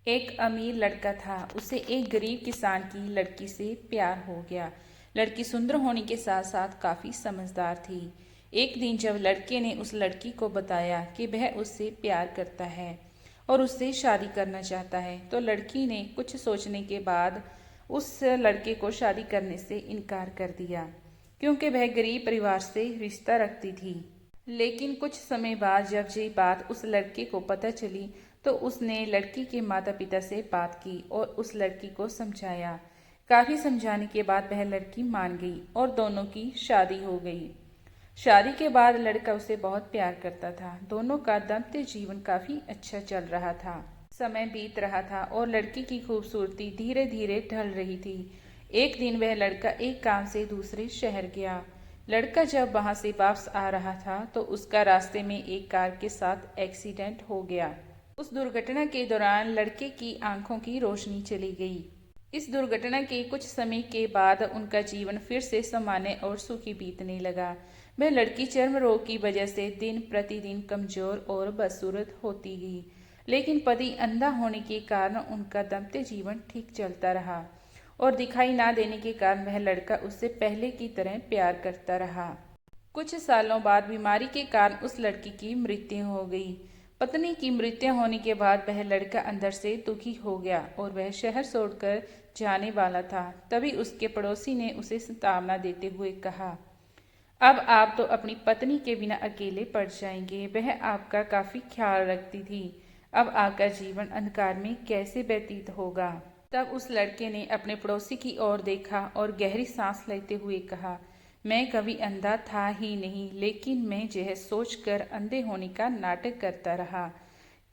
एक अमीर लड़का था। उसे एक गरीब किसान की लड़की से प्यार हो गया। लड़की सुंदर होने के साथ साथ काफ़ी समझदार थी। एक दिन जब लड़के ने उस लड़की को बताया कि वह उससे प्यार करता है और उससे शादी करना चाहता है, तो लड़की ने कुछ सोचने के बाद उस लड़के को शादी करने से इनकार कर दिया, क्योंकि वह गरीब परिवार से रिश्ता रखती थी। लेकिन कुछ समय बाद जब ये बात उस लड़के को पता चली, तो उसने लड़की के माता पिता से बात की और उस लड़की को समझाया। काफी समझाने के बाद वह लड़की मान गई और दोनों की शादी हो गई। शादी के बाद लड़का उसे बहुत प्यार करता था। दोनों का दाम्पत्य जीवन काफी अच्छा चल रहा था। समय बीत रहा था और लड़की की खूबसूरती धीरे धीरे ढल रही थी। एक दिन वह लड़का एक काम से दूसरे शहर गया। लड़का जब वहां से वापस आ रहा था, तो उसका रास्ते में एक कार के साथ एक्सीडेंट हो गया। उस दुर्घटना के दौरान लड़के की आंखों की रोशनी चली गई। इस दुर्घटना के कुछ समय के बाद उनका जीवन फिर से सामान्य और सुखी बीतने लगा। वह लड़की चर्म रोग की वजह से दिन प्रतिदिन कमजोर और बदसूरत होती गई, लेकिन पति अंधा होने के कारण उनका दाम्पत्य जीवन ठीक चलता रहा और दिखाई ना देने के कारण वह लड़का उससे पहले की तरह प्यार करता रहा। कुछ सालों बाद बीमारी के कारण उस लड़की की मृत्यु हो गई। पत्नी की मृत्यु होने के बाद वह लड़का अंदर से दुखी हो गया और वह शहर छोड़कर जाने वाला था। तभी उसके पड़ोसी ने उसे सांत्वना देते हुए कहा, अब आप तो अपनी पत्नी के बिना अकेले पड़ जाएंगे। वह आपका काफी ख्याल रखती थी। अब आपका जीवन अंधकार में कैसे व्यतीत होगा। तब उस लड़के ने अपने पड़ोसी की ओर देखा और गहरी सांस लेते हुए कहा, मैं कभी अंधा था ही नहीं, लेकिन मैं यह सोचकर अंधे होने का नाटक करता रहा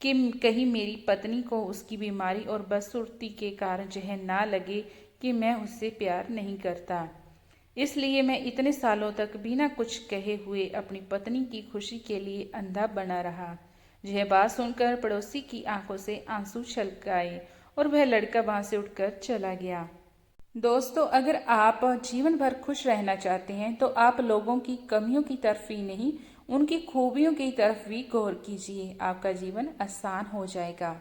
कि कहीं मेरी पत्नी को उसकी बीमारी और बदसूरती के कारण यह ना लगे कि मैं उससे प्यार नहीं करता। इसलिए मैं इतने सालों तक बिना कुछ कहे हुए अपनी पत्नी की खुशी के लिए अंधा बना रहा। यह बात सुनकर पड़ोसी की आंखों से आंसू छलक आए और वह लड़का वहां से उठकर चला गया। दोस्तों, अगर आप जीवन भर खुश रहना चाहते हैं, तो आप लोगों की कमियों की तरफ ही नहीं, उनकी खूबियों की तरफ भी गौर कीजिए। आपका जीवन आसान हो जाएगा।